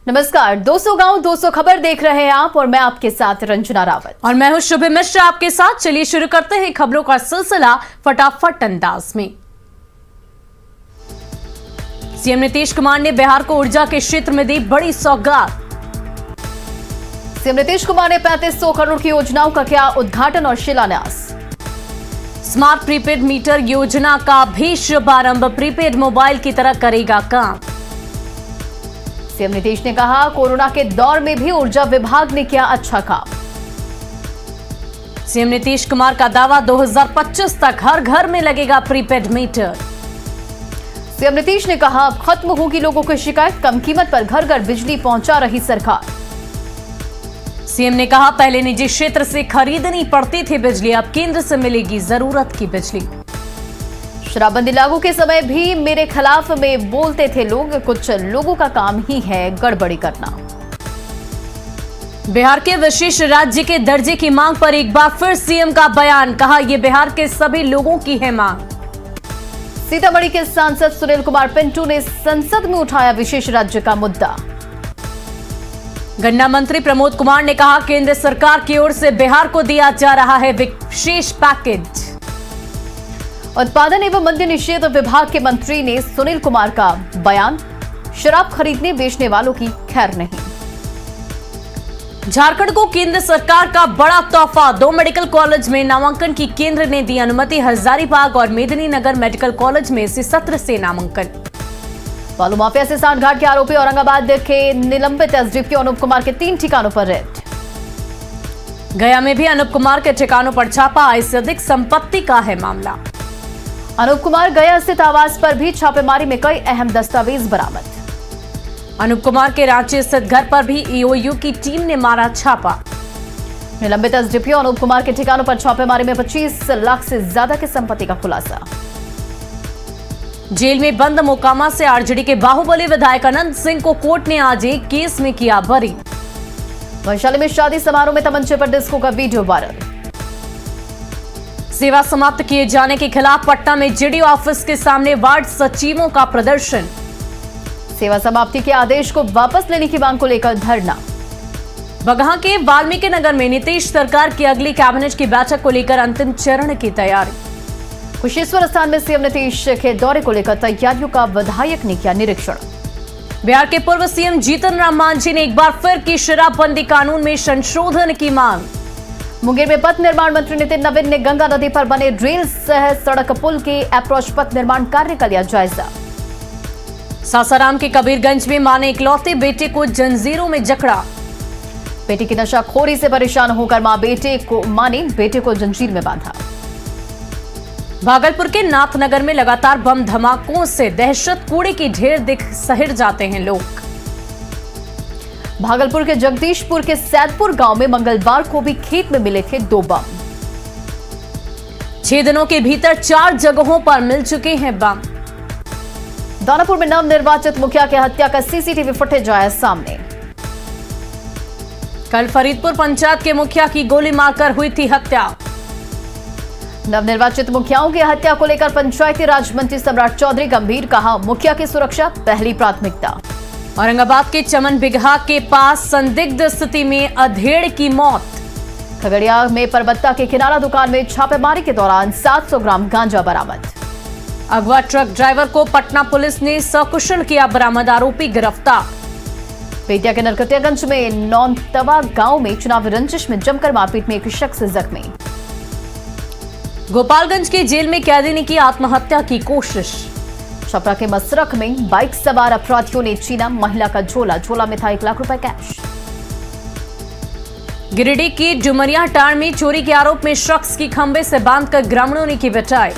नमस्कार, 200 गांव 200 खबर देख रहे हैं आप और मैं आपके साथ रंजना रावत और मैं हूं शुभ मिश्रा आपके साथ। चलिए शुरू करते हैं खबरों का सिलसिला फटाफट अंदाज में। सीएम नीतीश कुमार ने बिहार को ऊर्जा के क्षेत्र में दी बड़ी सौगात। सीएम नीतीश कुमार ने 3500 करोड़ की योजनाओं का किया उद्घाटन और शिलान्यास। स्मार्ट प्रीपेड मीटर योजना का भी शुभारंभ, प्रीपेड मोबाइल की तरह करेगा काम। सीएम नीतीश ने कहा, कोरोना के दौर में भी ऊर्जा विभाग ने किया अच्छा काम। सीएम नीतीश कुमार का दावा, 2025 तक हर घर में लगेगा प्रीपेड मीटर। सीएम नीतीश ने कहा, अब खत्म होगी लोगों की शिकायत, कम कीमत पर घर घर बिजली पहुंचा रही सरकार। सीएम ने कहा, पहले निजी क्षेत्र से खरीदनी पड़ती थी बिजली, अब केंद्र से मिलेगी जरूरत की बिजली। शराबबंदी लागू के समय भी मेरे खिलाफ में बोलते थे लोग, कुछ लोगों का काम ही है गड़बड़ी करना। बिहार के विशेष राज्य के दर्जे की मांग पर एक बार फिर सीएम का बयान, कहा यह बिहार के सभी लोगों की है मांग। सीतामढ़ी के सांसद सुनील कुमार पिंटू ने संसद में उठाया विशेष राज्य का मुद्दा। गन्ना मंत्री प्रमोद कुमार ने कहा, केंद्र सरकार की ओर से बिहार को दिया जा रहा है विशेष पैकेज। उत्पादन एवं मद्य निषेध विभाग के मंत्री ने सुनील कुमार का बयान, शराब खरीदने बेचने वालों की खैर नहीं। झारखंड को केंद्र सरकार का बड़ा तोहफा, 2 मेडिकल कॉलेज में नामांकन की केंद्र ने दी अनुमति। हजारीबाग और मेदिनीनगर मेडिकल कॉलेज में इसी सत्र से नामांकन। बालू माफिया से सांठगांठ के आरोपी औरंगाबाद के निलंबित एसडीपी अनूप कुमार के 3 ठिकानों पर रेड। गया में भी अनूप कुमार के ठिकानों पर छापा, आय से अधिक संपत्ति का है मामला। अनूप कुमार गया स्थित आवास पर भी छापेमारी में कई अहम दस्तावेज बरामद। अनूप कुमार के रांची स्थित घर पर भी ईओयू की टीम ने मारा छापा। निलंबित एसडीपी अनूप कुमार के ठिकानों पर छापेमारी में 25 लाख से ज्यादा की संपत्ति का खुलासा। जेल में बंद मोकामा से आरजेडी के बाहुबली विधायक अनंत सिंह को कोर्ट ने आज एक केस में किया बरी। वैशाली में शादी समारोह में तमंचे पर डिस्को का वीडियो वायरल। सेवा समाप्त किए जाने के खिलाफ पटना में जेडीयू ऑफिस के सामने वार्ड सचिवों का प्रदर्शन। सेवा समाप्ति के आदेश को वापस लेने की मांग को लेकर धरना। बगहा के वाल्मीकि नगर में नीतीश सरकार की अगली कैबिनेट की बैठक को लेकर अंतिम चरण की तैयारी। कुशेश्वर स्थान में सीएम नीतीश के दौरे को लेकर तैयारियों का विधायक ने किया निरीक्षण। बिहार के पूर्व सीएम जीतन राम मांझी ने एक बार फिर की शराबबंदी कानून में संशोधन की मांग। मुंगेर में पथ निर्माण मंत्री नितिन नवीन ने गंगा नदी पर बने रेल सह सड़क पुल के अप्रोच पथ निर्माण कार्य का लिया जायजा। सासाराम के कबीरगंज में मां ने इकलौते बेटे को जंजीरों में जकड़ा। बेटे की नशाखोरी से परेशान होकर मां ने बेटे को जंजीर में बांधा। भागलपुर के नाथनगर में लगातार बम धमाकों से दहशत, कूड़े की ढेर दिख सहिर जाते हैं लोग। भागलपुर के जगदीशपुर के सैदपुर गांव में मंगलवार को भी खेत में मिले थे 2 बम। 6 दिनों के भीतर 4 जगहों पर मिल चुके हैं बम। दानापुर में नवनिर्वाचित मुखिया की हत्या का सीसीटीवी फुटेज आया सामने। कल फरीदपुर पंचायत के मुखिया की गोली मारकर हुई थी हत्या। नवनिर्वाचित मुखियाओं की हत्या को लेकर पंचायती राज मंत्री सम्राट चौधरी गंभीर, कहा मुखिया की सुरक्षा पहली प्राथमिकता। औरंगाबाद के चमन बिगहा के पास संदिग्ध स्थिति में अधेड़ की मौत। खगड़िया में परबत्ता के किनारा दुकान में छापेमारी के दौरान 700 ग्राम गांजा बरामद। अगवा ट्रक ड्राइवर को पटना पुलिस ने सकुशल किया बरामद, आरोपी गिरफ्तार। बेतिया के नरकटियागंज में नौनतवा गांव में चुनावी रंजिश में जमकर मारपीट में एक शख्स जख्मी। गोपालगंज की जेल में कैदी ने की आत्महत्या की कोशिश। छपरा के मसरख में बाइक सवार अपराधियों ने छीना महिला का झोला, झोला में था 1 लाख रुपए कैश। गिरिडीह की डुमरिया टाड़ में चोरी के आरोप में शख्स की खंबे से बांधकर ग्रामीणों ने की पिटाई।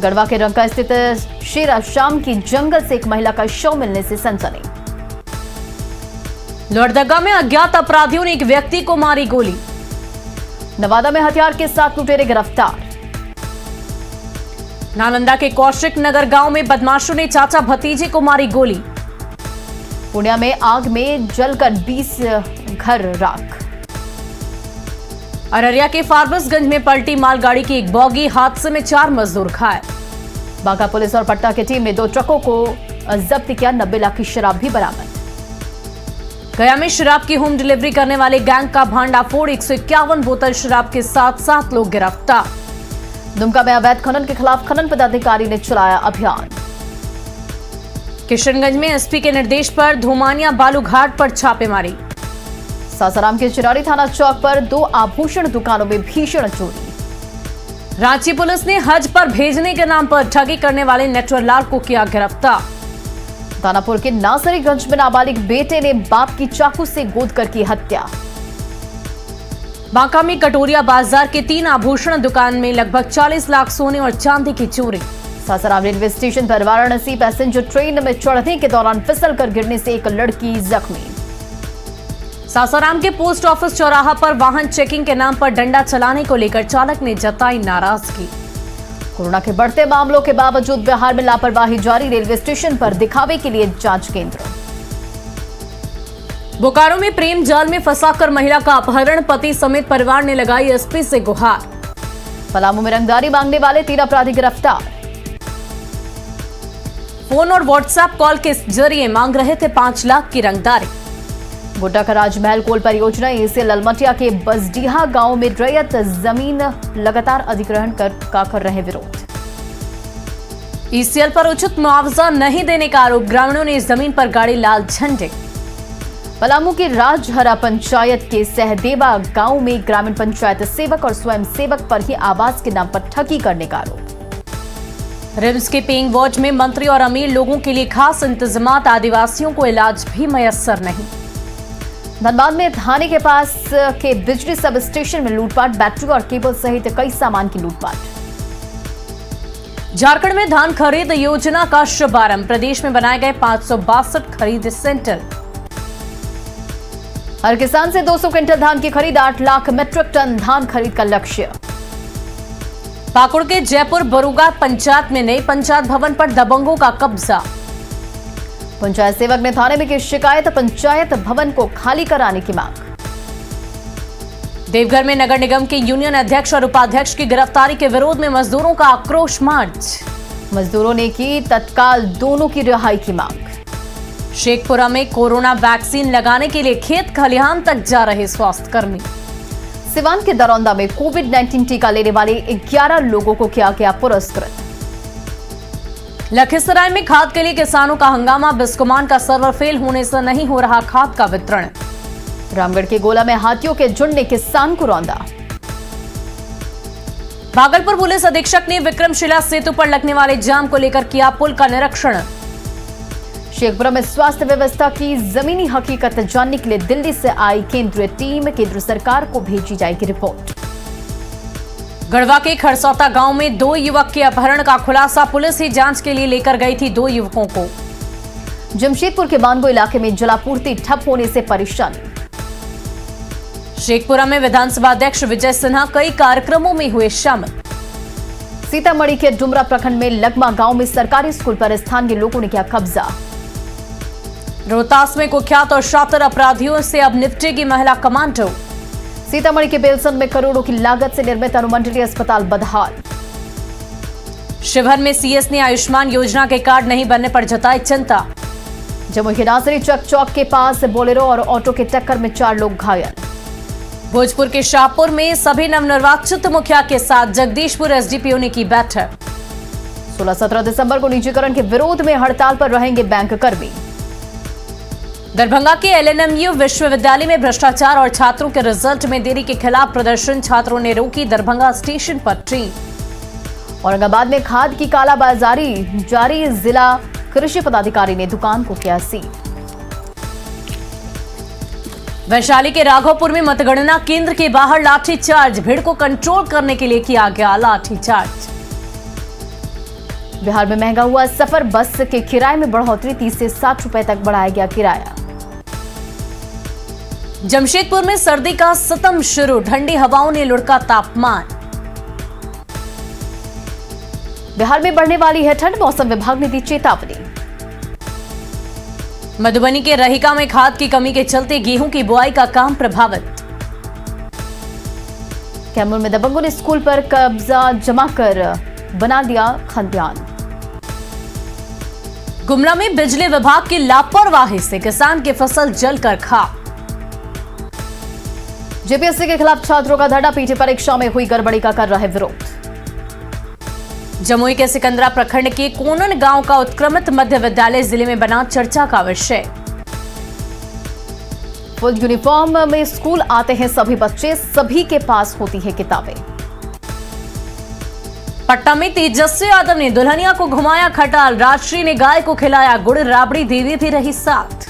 गढ़वा के रंका स्थित शेरा शाम की जंगल से एक महिला का शव मिलने से सनसनी। लोहरदगा में अज्ञात अपराधियों ने एक व्यक्ति को मारी गोली। नवादा में हथियार के साथ लुटेरे गिरफ्तार। नालंदा के कौशिक नगर गांव में बदमाशों ने चाचा भतीजे को मारी गोली। पुणे में आग में जलकर 20 घर राख। अररिया के फारबिसगंज में पलटी मालगाड़ी की एक बॉगी, हादसे में 4 मजदूर घायल। बांका पुलिस और पटना की टीम ने 2 ट्रकों को जब्त किया, 90 लाख की शराब भी बरामद। गया में शराब की होम डिलीवरी करने वाले गैंग का भांडाफोड़, 151 बोतल शराब के साथ 7 लोग गिरफ्तार। दुमका में अवैध खनन के खिलाफ खनन पदाधिकारी ने चलाया अभियान। किशनगंज में एसपी के निर्देश पर धोमानिया बालू घाट पर छापेमारी। सासाराम के चिरारी थाना चौक पर 2 आभूषण दुकानों में भीषण चोरी। रांची पुलिस ने हज पर भेजने के नाम पर ठगी करने वाले नेटवरलाल को किया गिरफ्तार। दानापुर के नासरीगंज में नाबालिग बेटे ने बाप की चाकू से गोद कर की हत्या। बांका में कटोरिया बाजार के 3 आभूषण दुकान में लगभग 40 लाख सोने और चांदी की चोरी। सासाराम रेलवे स्टेशन पर वाराणसी पैसेंजर ट्रेन में चढ़ने के दौरान फिसल कर गिरने से एक लड़की जख्मी। सासाराम के पोस्ट ऑफिस चौराहा पर वाहन चेकिंग के नाम पर डंडा चलाने को लेकर चालक ने जताई नाराजगी। कोरोना के बढ़ते मामलों के बावजूद बिहार में लापरवाही जारी, रेलवे स्टेशन पर दिखावे के लिए जांच केंद्र। बोकारो में प्रेम जाल में फंसाकर महिला का अपहरण, पति समेत परिवार ने लगाई एसपी से गुहार। पलामू में रंगदारी मांगने वाले 3 अपराधी गिरफ्तार। फोन और व्हाट्सएप कॉल के जरिए मांग रहे थे 5 लाख की रंगदारी। गोड्डा का राजमहल कोल परियोजना इसे ललमटिया के बसडीहा गांव में रैयत जमीन लगातार अधिग्रहण कर रहे विरोध। ईसीएल पर उचित मुआवजा नहीं देने का आरोप, ग्रामीणों ने इस जमीन पर गाड़ी लाल झंडे। पलामू की राजहरा पंचायत के सहदेवा गांव में ग्रामीण पंचायत सेवक और स्वयं सेवक पर ही आवास के नाम पर ठगी करने का आरोप। रिम्स के पेइंग वार्ड में मंत्री और अमीर लोगों के लिए खास इंतजामात, आदिवासियों को इलाज भी मयस्सर नहीं। धनबाद में थाने के पास के बिजली सब स्टेशन में लूटपाट, बैटरी और केबल सहित कई सामान की लूटपाट। झारखंड में धान खरीद योजना का शुभारंभ, प्रदेश में बनाए गए 562 खरीद सेंटर। हर किसान से 200 क्विंटल धान की खरीद, 8 लाख मीट्रिक टन धान खरीद का लक्ष्य। पाकुड़ के जयपुर बरुगा पंचायत में नए पंचायत भवन पर दबंगों का कब्जा। पंचायत सेवक ने थाने में की शिकायत, पंचायत भवन को खाली कराने की मांग। देवघर में नगर निगम के यूनियन अध्यक्ष और उपाध्यक्ष की गिरफ्तारी के विरोध में मजदूरों का आक्रोश मार्च। मजदूरों ने की तत्काल दोनों की रिहाई की मांग। शेखपुरा में कोरोना वैक्सीन लगाने के लिए खेत खलिहान तक जा रहे स्वास्थ्य कर्मी। सिवान के दरौंदा में कोविड-19 टीका लेने वाले 11 लोगों को किया गया पुरस्कृत। लखीसराय में खाद के लिए किसानों का हंगामा, बिस्कोमान का सर्वर फेल होने से नहीं हो रहा खाद का वितरण। रामगढ़ के गोला में हाथियों के झुंड ने किसान को रौंदा। भागलपुर पुलिस अधीक्षक ने विक्रमशिला सेतु पर लगने वाले जाम को लेकर किया पुल का निरीक्षण। शेखपुरा में स्वास्थ्य व्यवस्था की जमीनी हकीकत जानने के लिए दिल्ली से आई केंद्रीय टीम, केंद्र सरकार को भेजी जाएगी रिपोर्ट। गढ़वा के खरसौता गांव में 2 युवक के अपहरण का खुलासा, पुलिस ही जांच के लिए लेकर गई थी 2 युवकों को। जमशेदपुर के बानगो इलाके में जलापूर्ति ठप होने से परेशानी। शेखपुरा में विधानसभा अध्यक्ष विजय सिन्हा कई कार्यक्रमों में हुए शामिल। सीतामढ़ी के डुमरा प्रखंड में लगमा गांव में सरकारी स्कूल पर स्थानीय लोगों ने किया कब्जा। रोहतास में कुख्यात और शातिर अपराधियों से अब निपटेगी महिला कमांडो। सीतामढ़ी के बेलसंड में करोड़ों की लागत से निर्मित अनुमंडलीय अस्पताल बदहाल। शिवहर में सीएस ने आयुष्मान योजना के कार्ड नहीं बनने पर जताई चिंता। जमुई के नासरी चक चौक के पास बोलेरो और ऑटो के टक्कर में 4 लोग घायल। भोजपुर के शाहपुर में सभी नवनिर्वाचित मुखिया के साथ जगदीशपुर एसडीपीओ ने की बैठक। 16-17 दिसंबर को निजीकरण के विरोध में हड़ताल पर रहेंगे बैंक कर्मी। दरभंगा के एलएनएमयू विश्वविद्यालय में भ्रष्टाचार और छात्रों के रिजल्ट में देरी के खिलाफ प्रदर्शन, छात्रों ने रोकी दरभंगा स्टेशन पर ट्रेन। औरंगाबाद में खाद की कालाबाजारी जारी, जिला कृषि पदाधिकारी ने दुकान को किया सील। वैशाली के राघोपुर में मतगणना केंद्र के बाहर लाठीचार्ज, भीड़ को कंट्रोल करने के लिए किया गया लाठीचार्ज। बिहार में महंगा हुआ सफर, बस के किराए में बढ़ोतरी, 30 से 60 रुपए तक बढ़ाया गया किराया। जमशेदपुर में सर्दी का सितम शुरू, ठंडी हवाओं ने लुढ़का तापमान। बिहार में बढ़ने वाली है ठंड, मौसम विभाग ने दी चेतावनी। मधुबनी के रहिका में खाद की कमी के चलते गेहूं की बुआई का काम प्रभावित। कैमूर में दबंगों ने स्कूल पर कब्जा जमा कर बना दिया खंडियान। गुमला में बिजली विभाग की लापरवाही से किसान की फसल जलकर खाक। जेपीएससी के खिलाफ छात्रों का धरना, पीटी परीक्षा में हुई गड़बड़ी का कर रहे विरोध। जमुई के सिकंदरा प्रखंड के कोनन गांव का उत्क्रमित मध्य विद्यालय जिले में बना चर्चा का विषय। फुल यूनिफॉर्म में स्कूल आते हैं सभी बच्चे, सभी के पास होती है किताबें। पटना में तेजस्वी यादव ने दुल्हनिया को घुमाया खटाल, राजश्री ने गाय को खिलाया गुड़, राबड़ी देवी भी रही साथ।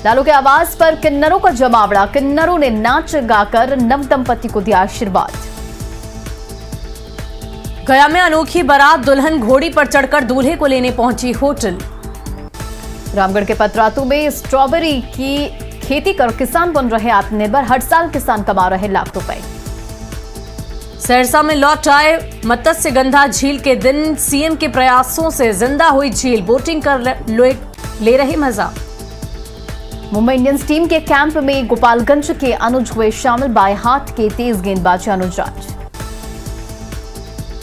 लालू के आवास पर किन्नरों का जमावड़ा, किन्नरों ने नाच गाकर नव दंपति को दिया आशीर्वाद। गया में अनोखी बारात, दुल्हन घोड़ी पर चढ़कर दूल्हे को लेने पहुंची होटल। रामगढ़ के पतरातू में स्ट्रॉबेरी की खेती कर किसान बन रहे आत्मनिर्भर, हर साल किसान कमा रहे लाख रुपए। सहरसा में लौट आए मत्स्यगंधा झील के दिन, सीएम के प्रयासों से जिंदा हुई झील, बोटिंग कर ले रहे मजा। मुंबई इंडियंस टीम के कैंप में गोपालगंज के अनुज हुए शामिल, बाएं हाथ के तेज गेंदबाज अनुराज।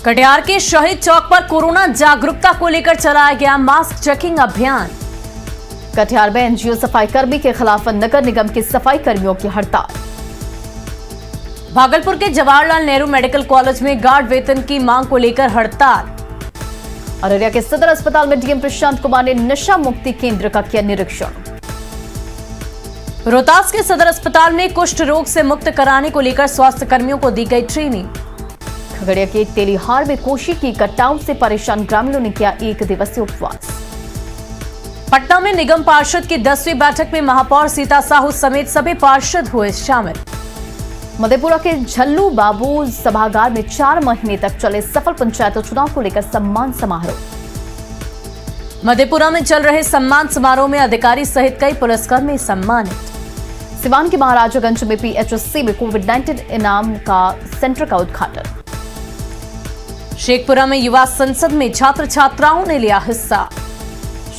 कटिहार के शहीद चौक पर कोरोना जागरूकता को लेकर चलाया गया मास्क चेकिंग अभियान। कटिहार में एनजीओ सफाई कर्मी के खिलाफ नगर निगम के सफाई कर्मियों की हड़ताल। भागलपुर के जवाहरलाल नेहरू मेडिकल कॉलेज में गार्ड वेतन की मांग को लेकर हड़ताल। अररिया के सदर अस्पताल में डीएम प्रशांत कुमार ने नशा मुक्ति केंद्र का किया निरीक्षण। रोहतास के सदर अस्पताल में कुष्ठ रोग से मुक्त कराने को लेकर स्वास्थ्य कर्मियों को दी गई ट्रेनिंग। खगड़िया के तेलीहार में कोशी की कटाव से परेशान ग्रामीणों ने किया 1 दिवसीय उपवास। पटना में निगम पार्षद की 10वीं बैठक में महापौर सीता साहू समेत सभी पार्षद हुए शामिल। मधेपुरा के झल्लू बाबू सभागार में 4 महीने तक चले सफल पंचायत चुनाव को लेकर सम्मान समारोह। मधेपुरा में चल रहे सम्मान समारोह में अधिकारी सहित कई पुलिसकर्मी सम्मानित। सिवान के महाराजागंज में पीएचसी में कोविड-19 इनाम का सेंटर का उद्घाटन। शेखपुरा में युवा संसद में छात्र छात्राओं ने लिया हिस्सा।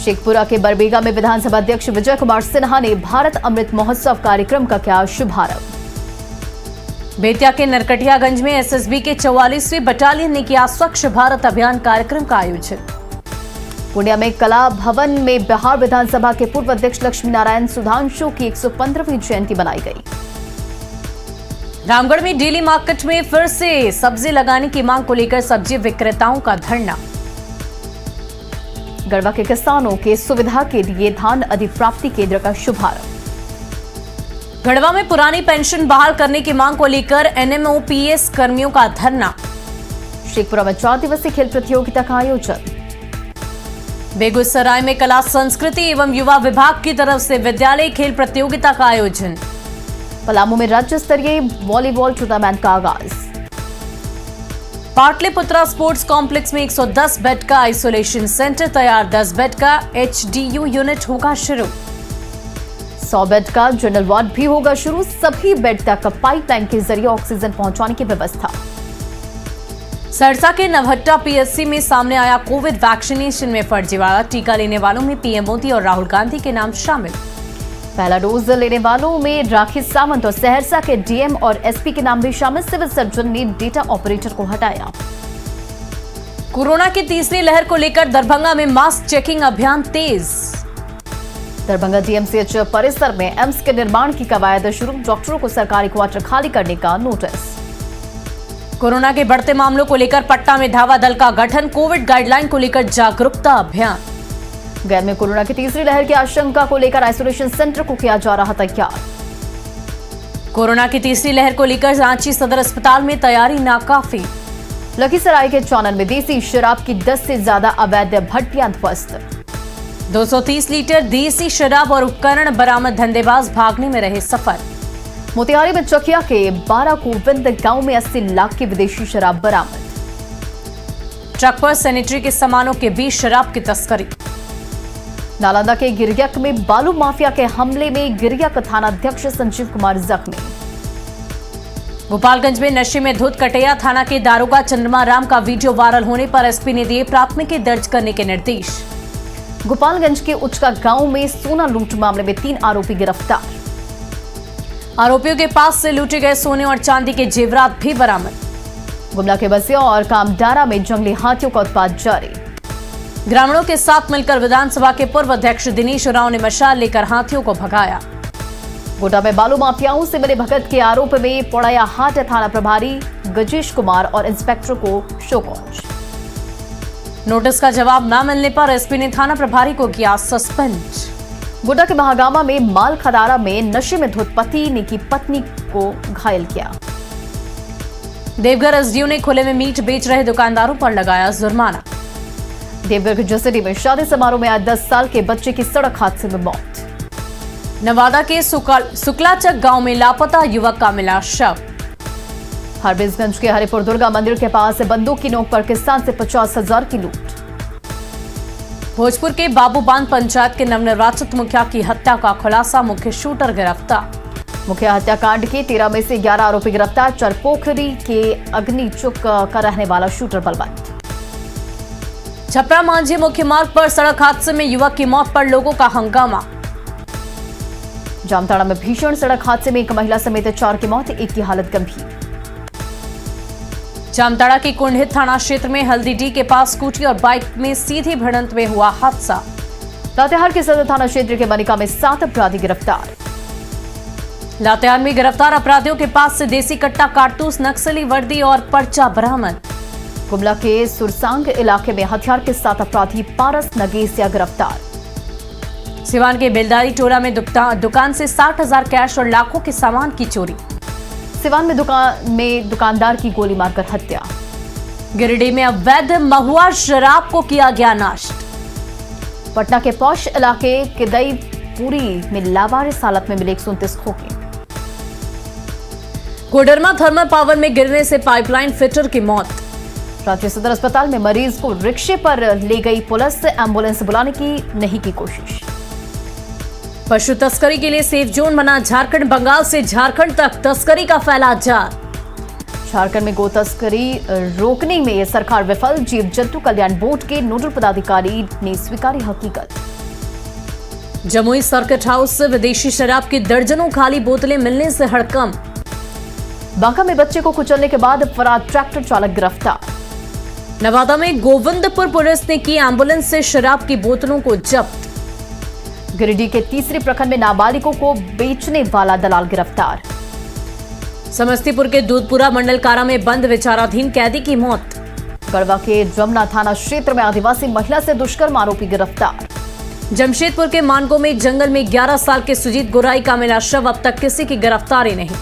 शेखपुरा के बरबीघा में विधानसभा अध्यक्ष विजय कुमार सिन्हा ने भारत अमृत महोत्सव कार्यक्रम का किया शुभारंभ। बेतिया के नरकटियागंज में एसएसबी के 44वीं बटालियन ने किया स्वच्छ भारत अभियान कार्यक्रम का आयोजन। पूर्णिया में कला भवन में बिहार विधानसभा के पूर्व अध्यक्ष लक्ष्मी नारायण सुधांशु की 115वीं जयंती मनाई गई। रामगढ़ में डेली मार्केट में फिर से सब्जी लगाने की मांग को लेकर सब्जी विक्रेताओं का धरना। गढ़वा के किसानों के सुविधा के लिए धान अधिप्राप्ति केंद्र का शुभारंभ। गढ़वा में पुरानी पेंशन बहाल करने की मांग को लेकर एनएमओपीएस कर्मियों का धरना। शेखपुरा में 4 दिवसीय खेल प्रतियोगिता का आयोजन। बेगूसराय में कला संस्कृति एवं युवा विभाग की तरफ से विद्यालय खेल प्रतियोगिता का आयोजन। पलामू में राज्य स्तरीय वॉलीबॉल टूर्नामेंट का आगाज। पाटलिपुत्रा स्पोर्ट्स कॉम्प्लेक्स में 110 बेड का आइसोलेशन सेंटर तैयार, 10 बेड का एचडीयू यूनिट होगा शुरू। 100 बेड का जनरल वार्ड भी होगा शुरू, सभी बेड तक पाइपलाइन के जरिए ऑक्सीजन पहुंचाने की व्यवस्था। सरसा के नवहट्टा पीएससी में सामने आया कोविड वैक्सीनेशन में फर्जीवाड़ा, टीका लेने वालों में पीएम मोदी और राहुल गांधी के नाम शामिल। पहला डोज लेने वालों में राखी सावंत और सहरसा के डीएम और एसपी के नाम भी शामिल, सिविल सर्जन ने डेटा ऑपरेटर को हटाया। कोरोना की तीसरी लहर को लेकर दरभंगा में मास्क चेकिंग अभियान तेज। दरभंगा डीएमसीएच परिसर में एम्स के निर्माण की कवायद शुरू, डॉक्टरों को सरकारी क्वार्टर खाली करने का नोटिस। कोरोना के बढ़ते मामलों को लेकर पटना में धावा दल का गठन, कोविड गाइडलाइन को लेकर जागरूकता अभियान। गैर में कोरोना की तीसरी लहर की आशंका को लेकर आइसोलेशन सेंटर को किया जा रहा तैयार। कोरोना की तीसरी लहर को लेकर रांची सदर अस्पताल में तैयारी नाकाफी। लखीसराय के चानन में देसी शराब की 10 से ज्यादा अवैध भट्टियां ध्वस्त। 230 लीटर देसी शराब और उपकरण बरामद, धंधेबाज भागने में रहे सफल। मोतिहारी में चकिया के 12 गोविंद गांव में 80 लाख की विदेशी शराब बरामद। ट्रक पर सैनिटरी के सामानों के बीच शराब की तस्करी। नालंदा के गिरियक में बालू माफिया के हमले में गिरियक थानाध्यक्ष संजीव कुमार जख्मी। गोपालगंज में नशे में धुत, कटैया थाना के दारोगा चंद्रमा राम का वीडियो वायरल होने पर एसपी ने दिए प्राथमिकी दर्ज करने के निर्देश। गोपालगंज के उचका गांव में सोना लूट मामले में 3 आरोपी गिरफ्तार। आरोपियों के पास से लूटे गए सोने और चांदी के जेवरात भी बरामद। गुमला के बसिया और कामडारा में जंगली हाथियों का उत्पात जारी। ग्रामीणों के साथ मिलकर विधानसभा के पूर्व अध्यक्ष दिनेश राव ने मशाल लेकर हाथियों को भगाया। गोड्डा में बालू माफियाओं से मिले भगत के आरोप में पोड़ैया हाट थाना प्रभारी गजेश कुमार और इंस्पेक्टर को शो कॉज। नोटिस का जवाब न मिलने पर एसपी ने थाना प्रभारी को किया सस्पेंड। गोड्डा के महागामा में माल खदारा में नशे में धुत पति ने की पत्नी को घायल किया। देवघर एसडीओ ने खुले में मीट बेच रहे दुकानदारों पर लगाया जुर्माना। देवघर के जसरी में शादी समारोह में आज 10 साल के बच्चे की सड़क हादसे में मौत। नवादा के सुकलाचक गांव में लापता युवक का मिला शव। हरबिसगंज के हरिपुर दुर्गा मंदिर के पास बंदूक की नोक पर किसान से 50,000 की लूट। भोजपुर के बाबूबांध पंचायत के नवनिर्वाचित मुखिया की हत्या का खुलासा, मुख्य शूटर गिरफ्तार। मुख्य हत्याकांड के 13 में से 11 आरोपी गिरफ्तार। चरपोखरी के अग्निचुक का रहने वाला शूटर बलवंत। छपरा मांझी मुख्य मार्ग पर सड़क हादसे में युवक की मौत पर लोगों का हंगामा। जामताड़ा में भीषण सड़क हादसे में एक महिला समेत 4 की मौत, एक की हालत गंभीर। जामताड़ा के कुंडित थाना क्षेत्र में हल्दीडी के पास स्कूटी और बाइक में सीधी भिड़ंत में हुआ हादसा। लातेहार के सदर थाना क्षेत्र के मनिका में 7 अपराधी गिरफ्तार। लातेहार में गिरफ्तार अपराधियों के पास से देसी कट्टा, कारतूस, नक्सली वर्दी और पर्चा बरामद। गुमला के सुरसांग इलाके में हथियार के 7 अपराधी पारस नगेसिया गिरफ्तार। सिवान के बेलदारी टोला में दुकान से 60,000 कैश और लाखों के सामान की चोरी। सिवान में दुकानदार की गोली मारकर हत्या। गिरिडीह में अवैध महुआ शराब को किया गया नष्ट। पटना के पौष इलाके किदईपुरी में लावारिस हालत में मिले 129 खोखे। कोडरमा थर्मल पावर में गिरने से पाइपलाइन फिटर की मौत। रांची सदर अस्पताल में मरीज को रिक्शे पर ले गई पुलिस, एम्बुलेंस बुलाने की नहीं की कोशिश। पशु तस्करी के लिए सेफ जोन बना झारखंड, बंगाल से झारखंड तक तस्करी का फैला जाल। झारखंड में गो तस्करी रोकने में सरकार विफल, जीव जंतु कल्याण बोर्ड के नोडल पदाधिकारी ने स्वीकारी हकीकत। जमुई सर्किट हाउस से विदेशी शराब की दर्जनों खाली बोतलें मिलने से हड़कंप। बांका में बच्चे को कुचलने के बाद फरार ट्रैक्टर चालक गिरफ्तार। नवादा में गोविंदपुर पुलिस ने की एम्बुलेंस से शराब की बोतलों को जब्त। गिरिडीह के तीसरे प्रखंड में नाबालिगों को बेचने वाला दलाल गिरफ्तार। समस्तीपुर के दूधपुरा मंडल कारा में बंद विचाराधीन कैदी की मौत। गढ़वा के जमुना थाना क्षेत्र में आदिवासी महिला से दुष्कर्म आरोपी गिरफ्तार। जमशेदपुर के मानगो में जंगल में 11 साल के सुजीत गोराई का मिला शव, अब तक किसी की गिरफ्तारी नहीं।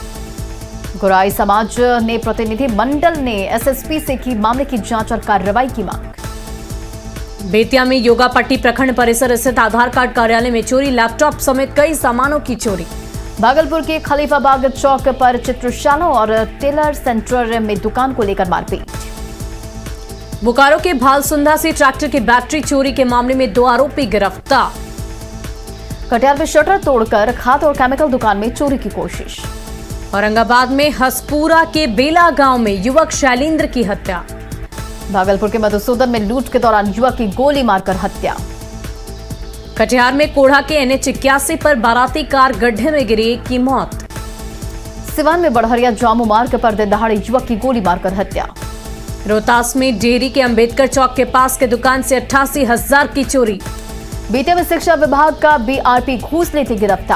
गोराई समाज ने प्रतिनिधि मंडल ने एसएसपी से की मामले की जांच और कार्रवाई की मांग। बेतिया में योगापट्टी प्रखंड परिसर स्थित आधार कार्ड कार्यालय में चोरी, लैपटॉप समेत कई सामानों की चोरी। भागलपुर के खलीफाबाग चौक पर चित्रशाला और टेलर सेंटर में दुकान को लेकर मारपीट। बोकारो के भालसुंधा से ट्रैक्टर की बैटरी चोरी के मामले में 2 आरोपी गिरफ्तार। कटिहार में शटर तोड़कर खाद और केमिकल दुकान में चोरी की कोशिश। औरंगाबाद में हसपुरा के बेला गांव में युवक शैलेंद्र की हत्या। भागलपुर के मधुसूदन में लूट के दौरान युवक की गोली मारकर हत्या। कटिहार में कोढ़ा के NH 81 पर बाराती कार गड्ढे में गिरी, एक की मौत। सिवान में बढ़हरिया जामू मार्ग पर दिन दहाड़े युवक की गोली मारकर हत्या। रोहतास में डेयरी के अंबेडकर चौक के पास के दुकान से 88,000 की चोरी। बेतिया में शिक्षा विभाग का BRP घूस लेते गिरफ्तार।